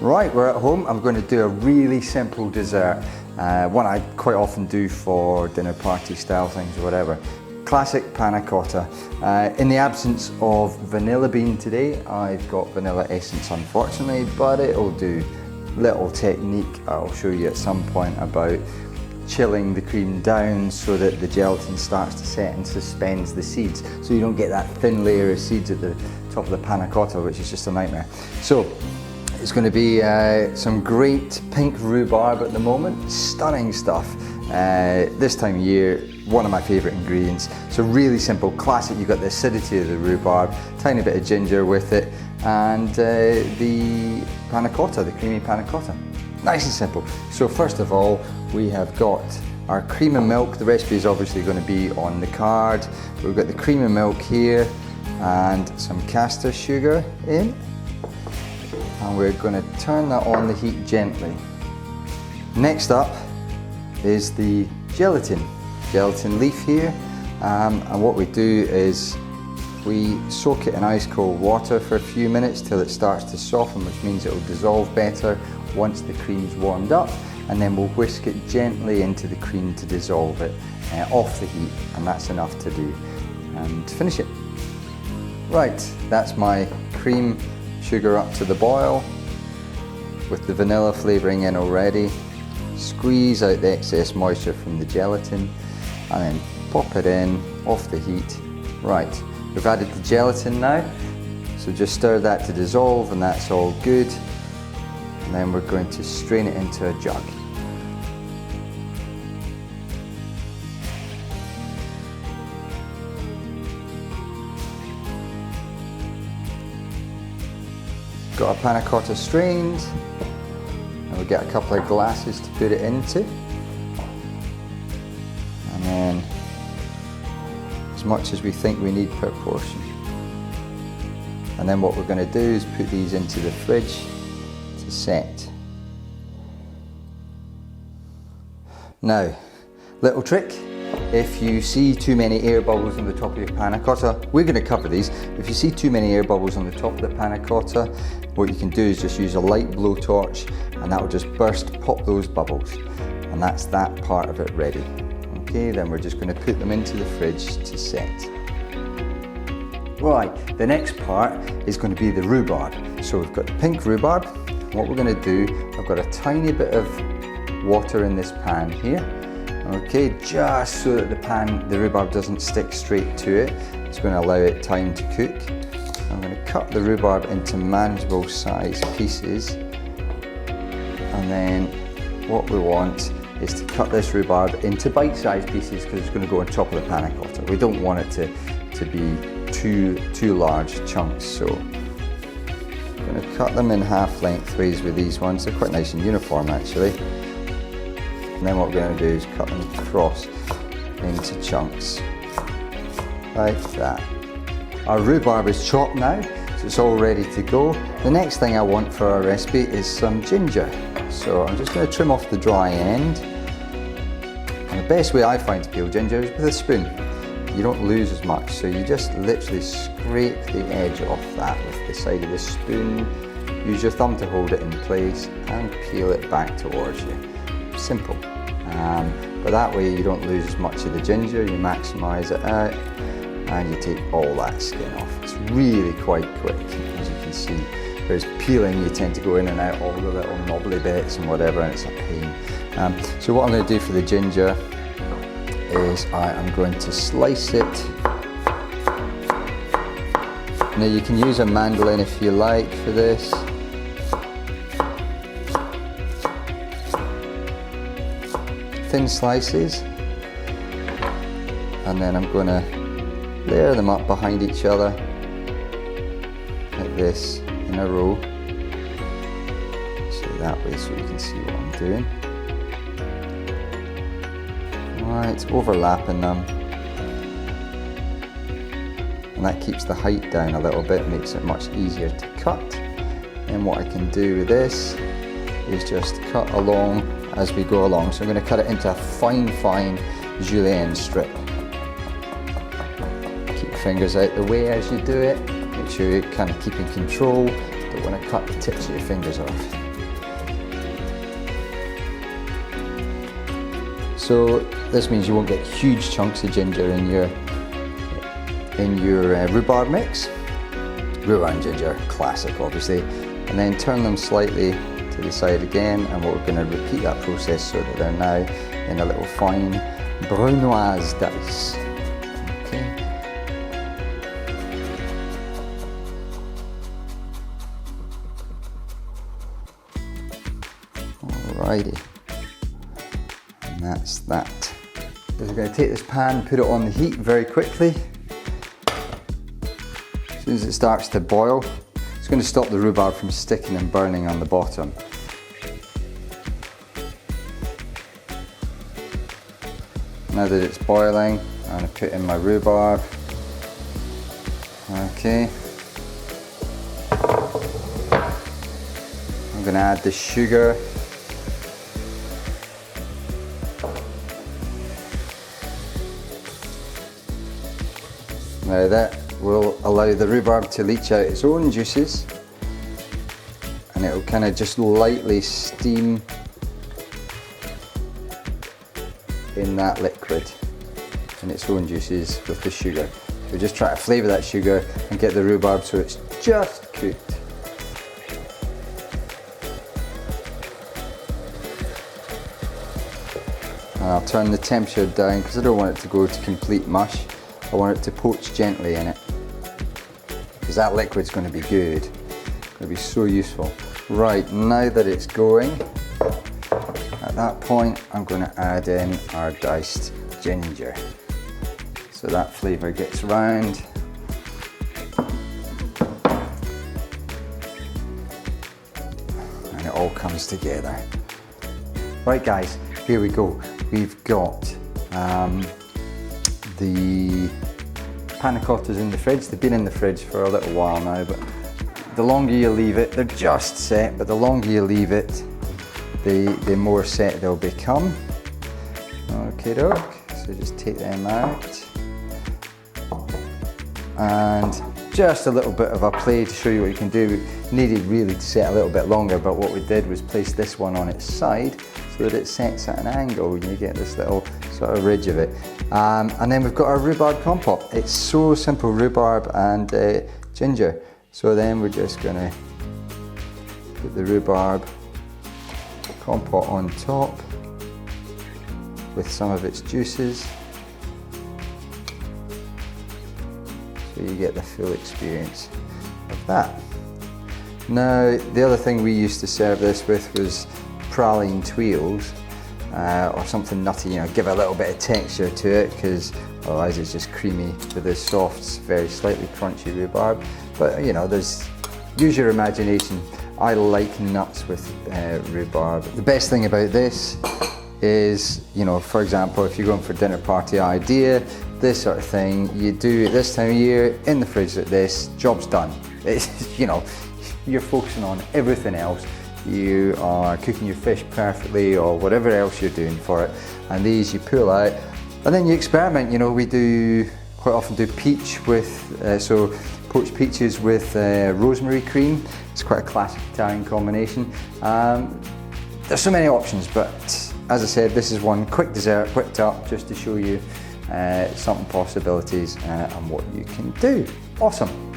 Right, we're at home. I'm going to do a really simple dessert. One I quite often do for dinner party style things or whatever. Classic panna cotta. In the absence of vanilla bean today, I've got vanilla essence unfortunately, but it'll do. Little technique I'll show you at some point about chilling the cream down so that the gelatin starts to set and suspends the seeds, so you don't get that thin layer of seeds at the top of the panna cotta, which is just a nightmare. So it's going to be some great pink rhubarb at the moment, stunning stuff. This time of year, one of my favourite ingredients. So really simple, classic. You've got the acidity of the rhubarb, tiny bit of ginger with it, and the panna cotta, the creamy panna cotta. Nice and simple. So first of all, we have got our cream and milk. The recipe is obviously going to be on the card. We've got the cream and milk here and some caster sugar in. And we're going to turn that on the heat gently. Next up is the gelatin leaf here, and what we do is we soak it in ice cold water for a few minutes till it starts to soften, which means it will dissolve better once the cream's warmed up, and then we'll whisk it gently into the cream to dissolve it off the heat, and that's enough to do and finish it. Right, that's my cream sugar up to the boil with the vanilla flavouring in already. Squeeze out the excess moisture from the gelatin and then pop it in off the heat. Right, we've added the gelatin now, so just stir that to dissolve and that's all good. And then we're going to strain it into a jug. Got our panna cotta strained, and we'll get a couple of glasses to put it into. And then as much as we think we need per portion. And then what we're going to do is put these into the fridge to set. Now, little trick. If you see too many air bubbles on the top of your panna cotta, we're going to cover these. If you see too many air bubbles on the top of the panna cotta, what you can do is just use a light blowtorch and that will just pop those bubbles. And that's that part of it ready. Okay, then we're just going to put them into the fridge to set. Right, the next part is going to be the rhubarb. So we've got the pink rhubarb. What we're going to do, I've got a tiny bit of water in this pan here. Okay, just so that the rhubarb doesn't stick straight to it. It's going to allow it time to cook. I'm going to cut the rhubarb into manageable size pieces. And then what we want is to cut this rhubarb into bite-sized pieces because it's going to go on top of the panna cotta. We don't want it to be too large chunks. So I'm going to cut them in half lengthways with these ones. They're quite nice and uniform actually. And then what we're going to do is cut them across into chunks, like that. Our rhubarb is chopped now, so it's all ready to go. The next thing I want for our recipe is some ginger. So I'm just going to trim off the dry end. And the best way I find to peel ginger is with a spoon. You don't lose as much, so you just literally scrape the edge off that with the side of the spoon. Use your thumb to hold it in place and peel it back towards you. Simple, but that way you don't lose as much of the ginger, you maximise it out and you take all that skin off. It's really quite quick, as you can see. Whereas peeling, you tend to go in and out all the little knobbly bits and whatever, and it's a pain. So what I'm going to do for the ginger is I am going to slice it. Now you can use a mandolin if you like for this. Thin slices, and then I'm going to layer them up behind each other like this in a row, so that way so you can see what I'm doing. Right, overlapping them, and that keeps the height down a little bit, makes it much easier to cut. And what I can do with this is just cut along as we go along. So I'm going to cut it into a fine julienne strip. Keep your fingers out the way as you do it. Make sure you're kind of keeping control. Don't want to cut the tips of your fingers off. So this means you won't get huge chunks of ginger in your rhubarb mix. Rhubarb and ginger, classic obviously. And then turn them slightly to the side again, and we're going to repeat that process so that they're now in a little fine brunoise dice. Okay. Alrighty, and that's that. So we're going to take this pan, put it on the heat very quickly. As soon as it starts to boil, it's going to stop the rhubarb from sticking and burning on the bottom. Now that it's boiling, I'm going to put in my rhubarb. Okay. I'm going to add the sugar. Now that will allow the rhubarb to leach out its own juices, and it will kind of just lightly steam in that liquid in its own juices with the sugar. So just try to flavour that sugar and get the rhubarb so it's just cooked. And I'll turn the temperature down because I don't want it to go to complete mush. I want it to poach gently in it, because that liquid's going to be good. It's going to be so useful. Right, now that it's going, at that point I'm going to add in our diced ginger. So that flavour gets round. And it all comes together. Right guys, here we go. We've got the panna cottas in the fridge. They've been in the fridge for a little while now, but the longer you leave it, they're just set, but the longer you leave it, the more set they'll become. Okay doke, so just take them out. And just a little bit of a play to show you what you can do. We needed really to set a little bit longer, but what we did was place this one on its side so that it sets at an angle and you get this little sort of ridge of it. And then we've got our rhubarb compote. It's so simple, rhubarb and ginger. So then we're just going to put the rhubarb compote on top with some of its juices, so you get the full experience of that. Now, the other thing we used to serve this with was praline tuiles, or something nutty, you know, give a little bit of texture to it, because otherwise it's just creamy with this soft, very slightly crunchy rhubarb. But you know, use your imagination. I like nuts with rhubarb. The best thing about this is, you know, for example, if you're going for a dinner party idea, this sort of thing, you do it this time of year in the fridge like this, job's done. It's, you know, you're focusing on everything else. You are cooking your fish perfectly or whatever else you're doing for it. And these you pull out and then you experiment. You know, we do quite often do peach with, so poached peaches with rosemary cream. It's quite a classic Italian combination. There's so many options, but as I said, this is one quick dessert whipped up just to show you some possibilities and what you can do. Awesome.